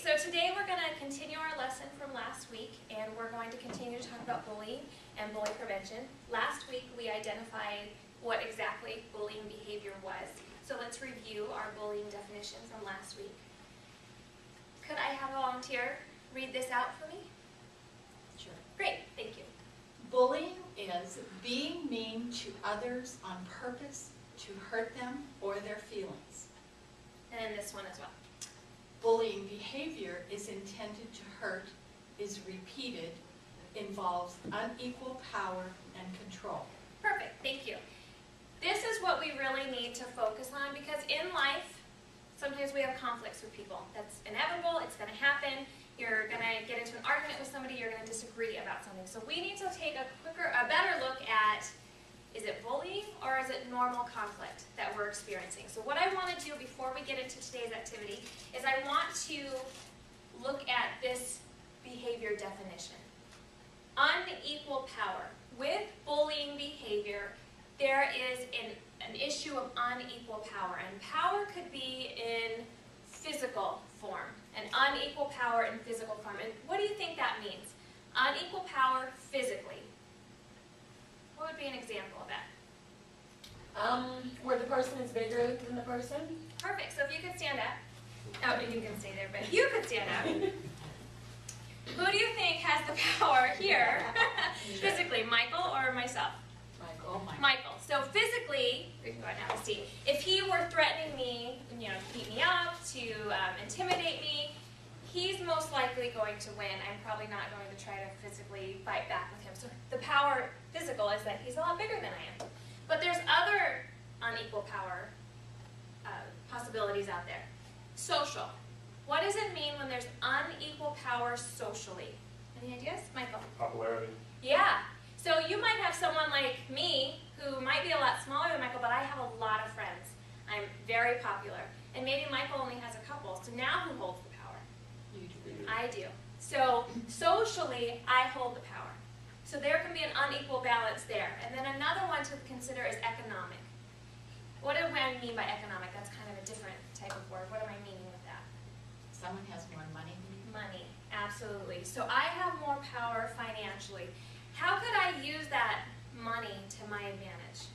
so today we're going to continue our lesson from last week, and we're going to continue to talk about bullying and bully prevention. Last week we identified what exactly bullying behavior was. So let's review our bullying definition from last week. Could I have a volunteer read this out for me? Sure. Great, thank you. Bullying is being mean to others on purpose to hurt them or their feelings. And then this one as well. Bullying behavior is intended to hurt, is repeated, involves unequal power and control. Perfect, thank you. This is what we really need to focus on, because in life, sometimes we have conflicts with people. That's inevitable, it's going to happen. You're going to get into an argument with somebody, you're going to disagree about something. So we need to take a better look at, is it bullying or is it normal conflict that we're experiencing? So what I want to do before we get into today's activity is I want to look at this behavior definition. Unequal power. With bullying behavior, there is an issue of unequal power. And power could be in physical form. An unequal power in physical form. And what do you think that means? Unequal power physically. What would be an example of that? Where the person is bigger than the person. Perfect. So if you could stand up. Oh, you can stay there, but you could stand up. Who do you think has the power here? Physically, Michael or myself? Michael. So physically, we can go ahead and have a seat. If he were threatening me, to beat me up, to intimidate me, he's most likely going to win. I'm probably not going to try to physically fight back with him. So the power physical is that he's a lot bigger than I am. But there's other unequal power possibilities out there. Social. What does it mean when there's unequal power socially? Any ideas? Michael? Popularity. Yeah. So you might have someone like me who might be a lot smaller than Michael, but I have a lot of friends. I'm very popular. And maybe Michael only has a couple. So now who holds the power? You do. I do. So socially, I hold the power. So there can be an unequal balance there. And then another one to consider is economic. What do I mean by economic? That's kind of a different type of word. What am I meaning with that? Someone has more money than you. Money, absolutely. So I have more power financially. How could I use that money to my advantage?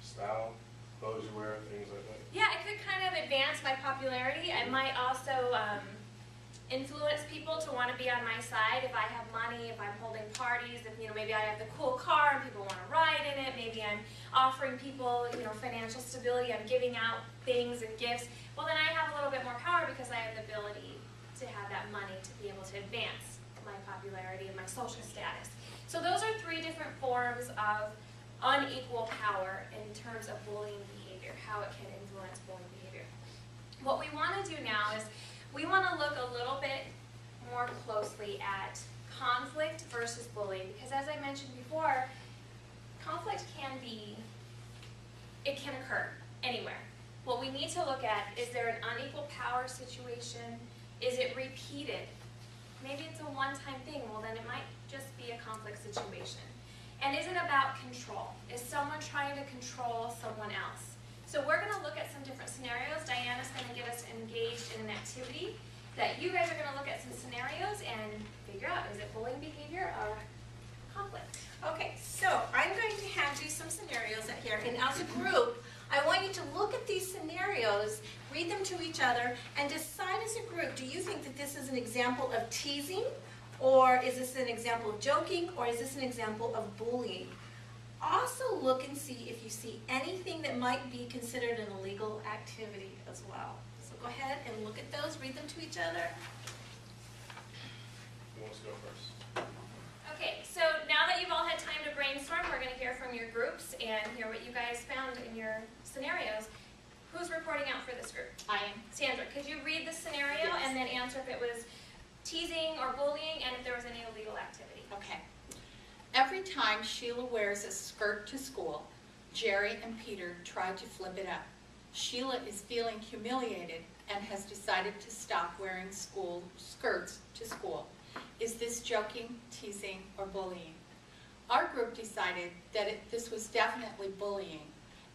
Style, clothes you wear, things like that. Yeah, it could kind of advance my popularity. I might also influence people to want to be on my side. If I have money, if I'm holding parties, if maybe I have the cool car and people want to ride in it, maybe I'm offering people financial stability, I'm giving out things and gifts, well then I have a little bit more power because I have the ability to have that money to be able to advance my popularity and my social status. So those are three different forms of unequal power in terms of bullying behavior, how it can influence bullying behavior. What we want to do now is we want to look a little bit more closely at conflict versus bullying, because as I mentioned before, conflict can occur anywhere. What we need to look at, is there an unequal power situation? Is it repeated? Maybe it's a one-time thing. Well, then it might just be a conflict situation. And is it about control? Is someone trying to control someone else? So we're going to look at some different scenarios. Diana's going to get us engaged in an activity that you guys are going to look at some scenarios and figure out, is it bullying behavior or conflict? Okay, so I'm going to have you some scenarios out here, and as a group, I want you to look at these scenarios, read them to each other, and decide as a group, do you think that this is an example of teasing, or is this an example of joking, or is this an example of bullying? Also look and see if you see anything that might be considered an illegal activity as well. So go ahead and look at those, read them to each other. Who wants to go first? Okay, so now that you've all had time to brainstorm, we're going to hear from your groups and hear what you guys found in your scenarios. Who's reporting out for this group? I am. Sandra, could you read the scenario Yes. and then answer if it was teasing or bullying and if there was any illegal activity? Okay. Every time Sheila wears a skirt to school, Jerry and Peter try to flip it up. Sheila is feeling humiliated and has decided to stop wearing school skirts to school. Is this joking, teasing, or bullying? Our group decided that this was definitely bullying,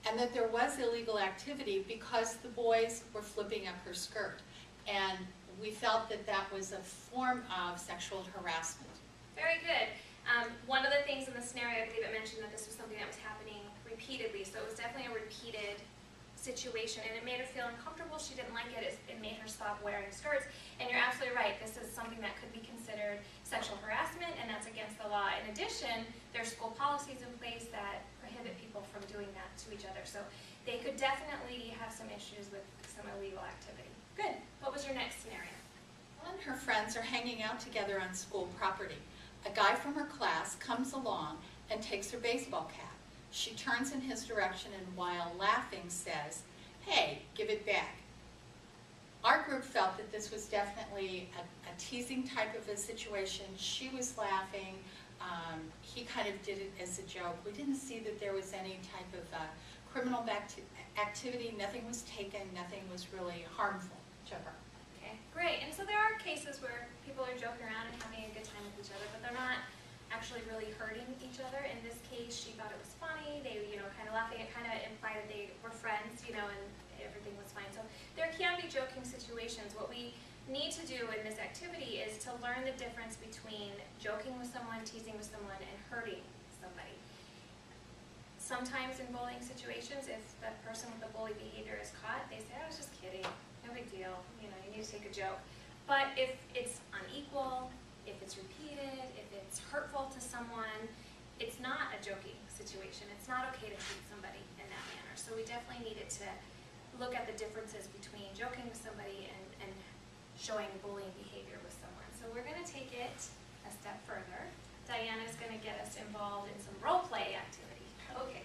and that there was illegal activity because the boys were flipping up her skirt. And we felt that that was a form of sexual harassment. Very good. One of the things in the scenario, I believe it mentioned that this was something that was happening repeatedly, so it was definitely a repeated situation, and it made her feel uncomfortable. She didn't like it. It made her stop wearing skirts. And you're absolutely right. This is something that could be considered sexual harassment, and that's against the law. In addition, there's school policies in place that prohibit people from doing that to each other. So they could definitely have some issues with some illegal activity. Good. What was your next scenario? One and her friends are hanging out together on school property. A guy from her class comes along and takes her baseball cap. She turns in his direction and while laughing says, "Hey, give it back." Our group felt that this was definitely a teasing type of a situation. She was laughing. He kind of did it as a joke. We didn't see that there was any type of criminal activity. Nothing was taken. Nothing was really harmful to her. Okay, great. And so there are cases where people are joking around and having a good time with each other, but they're not actually really hurting each other. In this case, she thought it was funny. They, kind of laughing. It kind of implied that they were friends, and everything was fine. So there can be joking situations. What we need to do in this activity is to learn the difference between joking with someone, teasing with someone, and hurting somebody. Sometimes in bullying situations, if the person with the bully behavior is caught, they say, "I was just kidding, no big deal, you need to take a joke." But if it's unequal, if it's repeated, if it's hurtful to someone, it's not a joking situation. It's not okay to treat somebody in that manner. So we definitely needed to look at the differences between joking with somebody and showing bullying behavior with someone. So we're going to take it a step further. Diana's going to get us involved in some role play activity. Okay.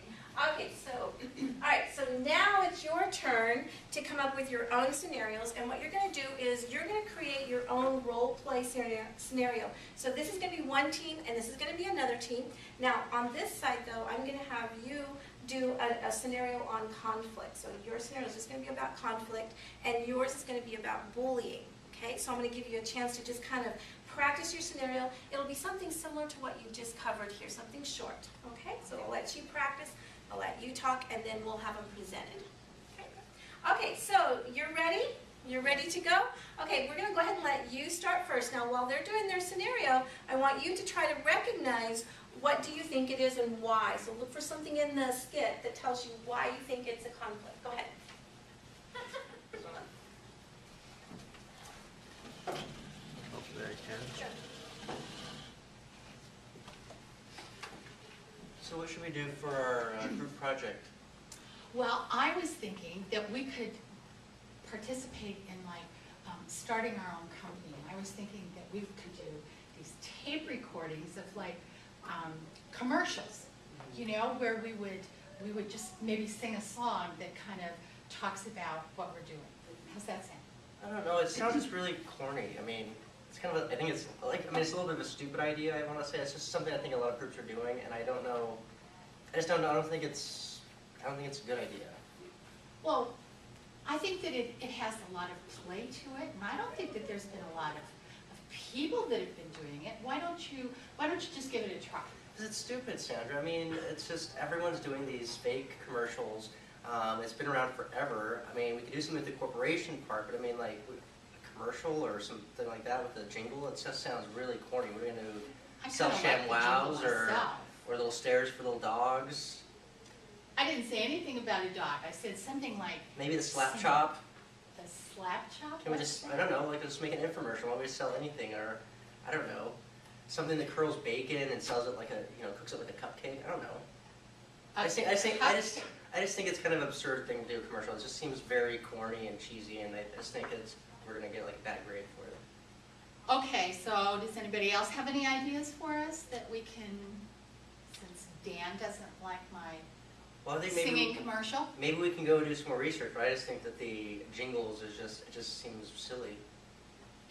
Okay, so, all right, so now it's your turn to come up with your own scenarios, and what you're going to do is you're going to create your own role play scenario. So this is going to be one team, and this is going to be another team. Now, on this side, though, I'm going to have you do a scenario on conflict. So your scenario is just going to be about conflict, and yours is going to be about bullying. Okay, so I'm going to give you a chance to just kind of practice your scenario. It'll be something similar to what you just covered here, something short. Okay, so I'll let you practice, I'll let you talk, and then we'll have them presented. Okay, so you're ready? You're ready to go? Okay, we're going to go ahead and let you start first. Now, while they're doing their scenario, I want you to try to recognize what do you think it is and why. So look for something in the skit that tells you why you think it's a conflict. Go ahead. Hopefully I can. Sure. So what should we do for our group project? Well, I was thinking that we could participate in starting our own company. I was thinking that we could do these tape recordings of commercials, where we would just maybe sing a song that kind of talks about what we're doing. How's that sound? I don't know, it sounds just really corny. I mean, it's kind of, I think it's like, it's a little bit of a stupid idea, I want to say. It's just something I think a lot of groups are doing, and I don't know, I don't think it's a good idea. Well, I think that it has a lot of play to it, and I don't think that there's been a lot of people that have been doing it. Why don't you just give it a try? Because it's stupid, Sandra. I mean, it's just, everyone's doing these fake commercials. It's been around forever. I mean, we could do something with the corporation part, but I mean, like, a commercial or something like that with the jingle, it just sounds really corny. We're going I to sell kinda like the ShamWows jingle myself. or little stairs for little dogs. I didn't say anything about a dog. I said something like Maybe the slap chop. the slap chop. Can we just, I don't know, like just make an infomercial. Why don't we sell anything? Or, I don't know, something that curls bacon and sells it like cooks it like a cupcake. I don't know. I just think it's kind of an absurd thing to do a commercial. It just seems very corny and cheesy, and I just think we're going to get like a bad grade for it. Okay, so does anybody else have any ideas for us that we can, since Dan doesn't like my Well, I think singing commercial? maybe we can go do some more research, but I just think that the jingles it just seems silly.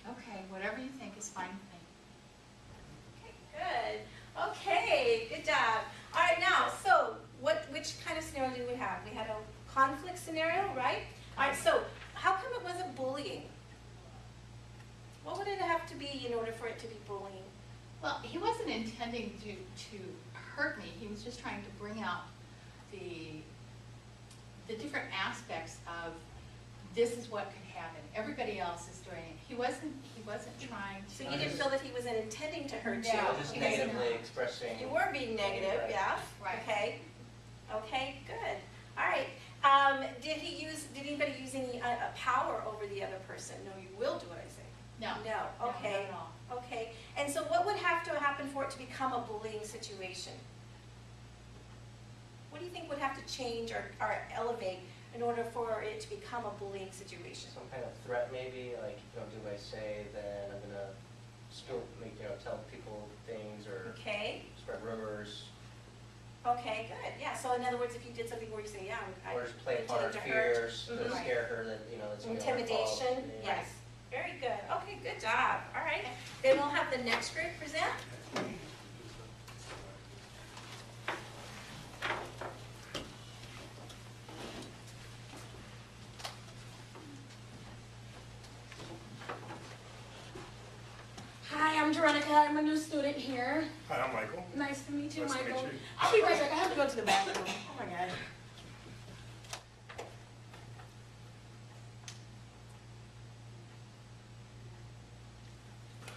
Okay, whatever you think is fine with me. Okay, good. Okay, good job. All right, now, so which kind of scenario did we have? We had a conflict scenario, right? All right, so how come it wasn't bullying? What would it have to be in order for it to be bullying? Well, he wasn't intending to hurt me. He was just trying to bring out the the different aspects of this is what could happen. Everybody else is doing it. He wasn't trying to. So you didn't feel that he was intending to hurt you? No. Just he negatively doesn't. expressing. You were being negative, yeah? Right. Okay, okay, good. All right. Did anybody use any power over the other person? No, you will do what I say. No. No, okay, not at all. okay. And so what would have to happen for it to become a bullying situation? What do you think would have to change or elevate in order for it to become a bullying situation? Some kind of threat maybe, like, do what I say, then I'm gonna tell people things or Okay, spread rumors, okay, good, yeah. So in other words, if you did something where you say, yeah, or just play a part of intended to hurt. fears, to Mhm. scare her that, it's gonna be our fault. Intimidation, Yeah. yes. Very good. Okay, good job. All right. Then we'll have the next group present. Hi, I'm Veronica. I'm a new student here. Hi, I'm Michael. Nice to meet you, Nice to meet Michael. you. I'll be right back. I have to go to the bathroom. Oh my god.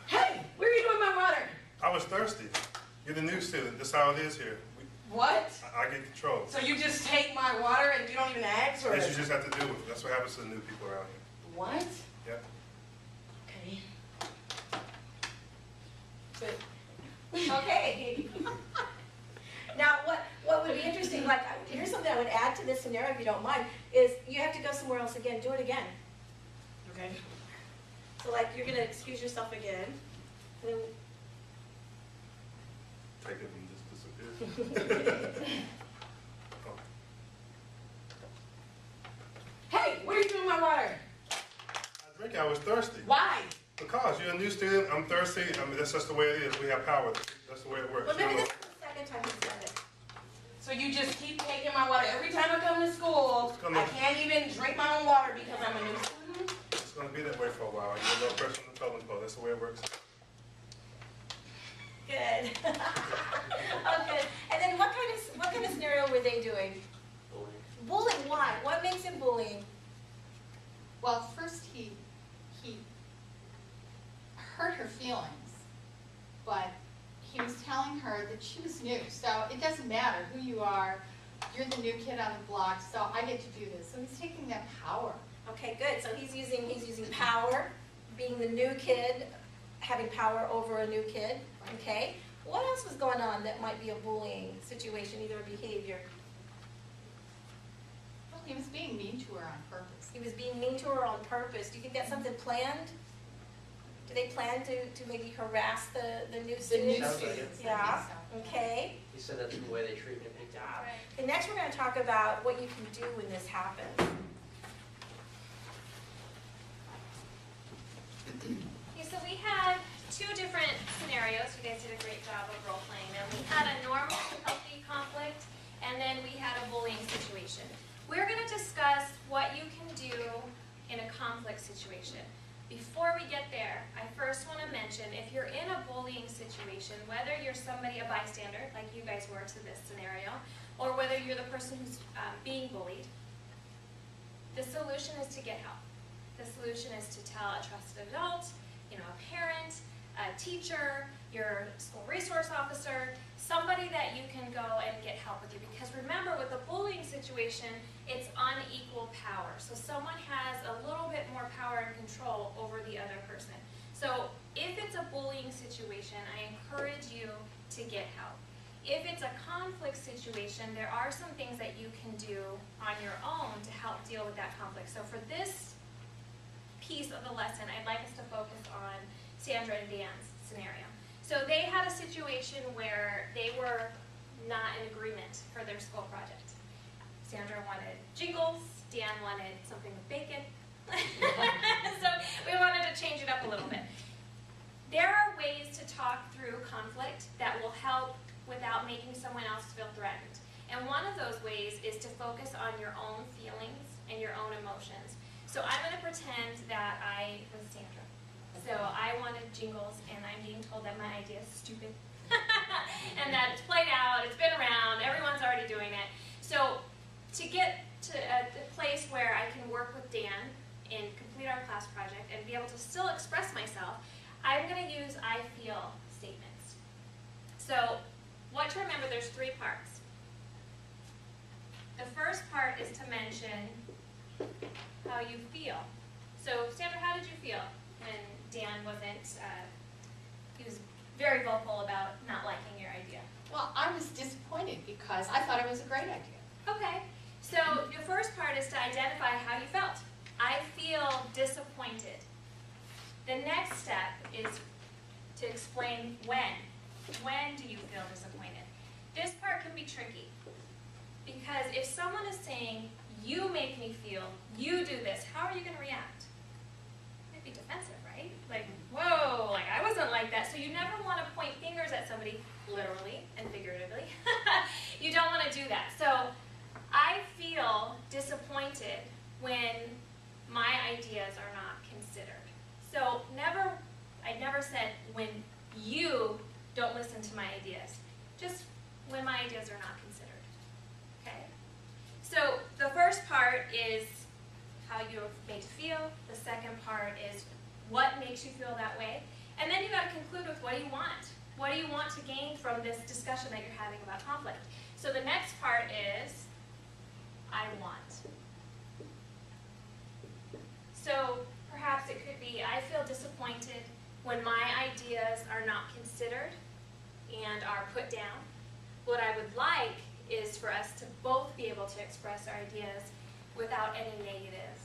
Hey, where are you doing my water? I was thirsty. You're the new student. That's how it is here. What? I get control. So you just take my water and you don't even ask, or? Yes, you just have to deal with it. That's what happens to the new people around here. What? Yep. Okay. Okay. Now, what would be interesting, like, here's something I would add to this scenario, if you don't mind, is you have to go somewhere else again. Do it again. Okay. So, like, you're going to excuse yourself again. And then, Take it and just disappear. Oh. Hey, what are you doing my water? I drink. I was thirsty. Why? Because you're a new student. I'm thirsty. I mean, that's just the way it is. We have power. That's the way it works. well, maybe this is the second time he's done it. So you just keep taking my water every time I come to school. I can't even drink my own water because I'm a new student. It's going to be that way for a while. You're no pressure on the totem pole. That's the way it works. Good. Oh, good. And then what kind of scenario were they doing? Bullying. Bullying, why? What makes it bullying? Well, first he hurt her feelings, but he was telling her that she was new, so it doesn't matter who you are, you're the new kid on the block, so I get to do this. So he's taking that power. Okay, good. So he's using power, being the new kid, having power over a new kid. Okay. What else was going on that might be a bullying situation, either a behavior? Well, he was being mean to her on purpose. He was being mean to her on purpose. Do you think that's something planned? Do they plan to maybe harass the new The students? new Sounds like it. students. Yeah. So. Okay. He said that's the way they treat me. Good job. And next we're going to talk about what you can do when this happens. Okay, so we had two different scenarios. You guys did a great job of role playing them. We had a normal, healthy conflict, and then we had a bullying situation. We're going to discuss what you can do in a conflict situation. Before we get there, I first want to mention, if you're in a bullying situation, whether you're somebody, a bystander, like you guys were to this scenario, or whether you're the person who's being bullied, the solution is to get help. The solution is to tell a trusted adult, a parent, a teacher, your school resource officer, somebody that you can go and get help with you. Because remember, with a bullying situation, it's unequal power. So someone has a little bit more power and control over the other person. So if it's a bullying situation, I encourage you to get help. If it's a conflict situation, there are some things that you can do on your own to help deal with that conflict. So for this piece of the lesson, I'd like us to focus on Sandra and Dan's scenario. So they had a situation where they were not in agreement for their school project. Sandra wanted jingles, Dan wanted something with bacon. So we wanted to change it up a little bit. There are ways to talk through conflict that will help without making someone else feel threatened. And one of those ways is to focus on your own feelings and your own emotions. So I'm going to pretend that I was Sandra. So I wanted jingles, and I'm being told that my idea is stupid. And that it's played out, it's been around, everyone's already doing it. So to get to a place where I can work with Dan and complete our class project and be able to still express myself, I'm going to use I feel statements. So what to remember, there's 3 parts. The first part is to mention how you feel. So Sandra, how did you feel when Dan wasn't, he was very vocal about not liking your idea? Well, I was disappointed because I thought it was a great idea. Okay, so the first part is to identify how you felt. I feel disappointed. The next step is to explain when. When do you feel disappointed? This part can be tricky because if someone is saying, you make me feel, you do this, how are you going to react? Might be defensive, right? Like, whoa, like I wasn't like that. So you never want to point fingers at somebody, literally and figuratively. You don't want to do that. So I feel disappointed when my ideas are not considered. So I never said when you don't listen to my ideas, just when my ideas are not considered, okay? So the first part is how you're made to feel. The second part is what makes you feel that way. And then you got to conclude with what do you want? What do you want to gain from this discussion that you're having about conflict? So the next part is I want. So perhaps it could be I feel disappointed when my ideas are not considered and are put down. What I would like is for us to both be able to express our ideas without any negative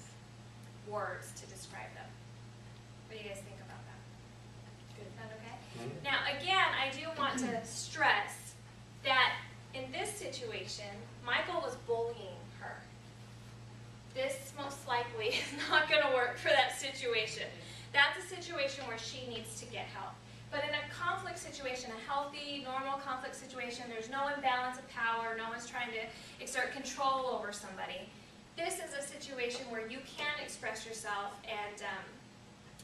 words to describe them. What do you guys think about that? Good. Is that okay? Now again, I do want to stress that in this situation, Michael was bullying her. This most likely is not going to work for that situation. That's a situation where she needs to get help. But in a conflict situation, a healthy, normal conflict situation, there's no imbalance of power, no one's trying to exert control over somebody. This is a situation where you can express yourself and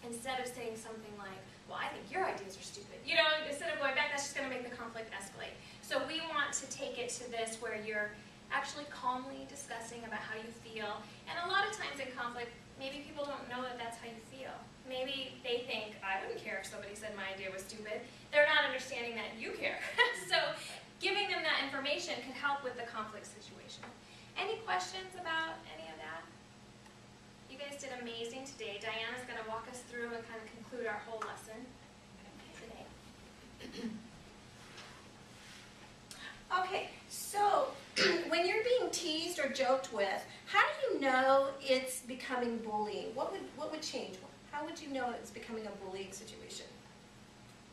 instead of saying something like, well, I think your ideas are stupid, you know, instead of going back, that's just going to make the conflict escalate. So we want to take it to this where you're actually calmly discussing about how you feel. And a lot of times in conflict, maybe people don't know that that's how you feel. Maybe they think, I wouldn't care if somebody said my idea was stupid. They're not understanding that you care. So giving them that information could help with the conflict situation. Any questions about any of that? You guys did amazing today. Diana's going to walk us through and kind of conclude our whole lesson today. Okay, so when you're being teased or joked with, how do you know it's becoming bullying? What would change? How would you know it's becoming a bullying situation?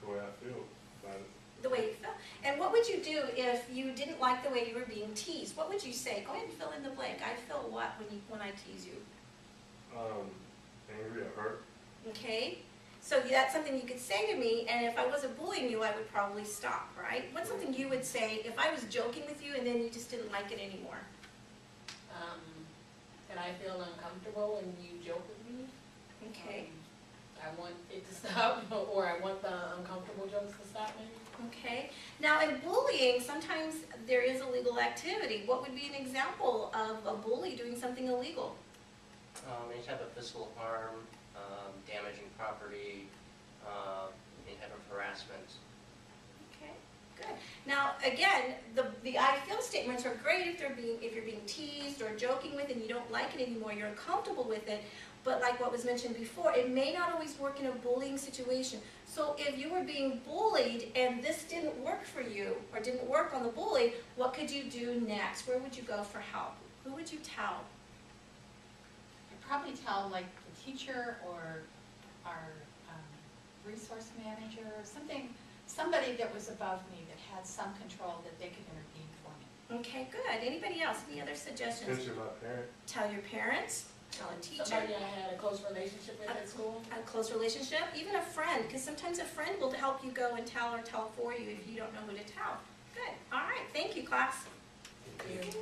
The way I feel about it. The way you feel. And what would you do if you didn't like the way you were being teased? What would you say? Go ahead and fill in the blank. I feel what when I tease you? Angry or hurt. Okay. So that's something you could say to me, and if I wasn't bullying you, I would probably stop, right? What's something you would say if I was joking with you and then you just didn't like it anymore? And I feel uncomfortable when you joke with me. Okay. I want it to stop, or I want the uncomfortable jokes to stop maybe. Okay. Now in bullying, sometimes there is illegal activity. What would be an example of a bully doing something illegal? Any type of physical harm, damaging property, any type of harassment. Okay, good. Now again, the I feel statements are great if you're being teased or joking with and you don't like it anymore, you're uncomfortable with it. But like what was mentioned before, it may not always work in a bullying situation. So if you were being bullied and this didn't work for you or didn't work on the bully, what could you do next? Where would you go for help? Who would you tell? I'd probably tell like the teacher or our resource manager or somebody that was above me that had some control that they could intervene for me. Okay, good. Anybody else? Any other suggestions? Attention my parent. Tell your parents, tell a teacher. Somebody I had a close relationship with at school. A close relationship, even a friend, because sometimes a friend will help you go and tell or tell for you if you don't know who to tell. Good. All right. Thank you, class. Thank you.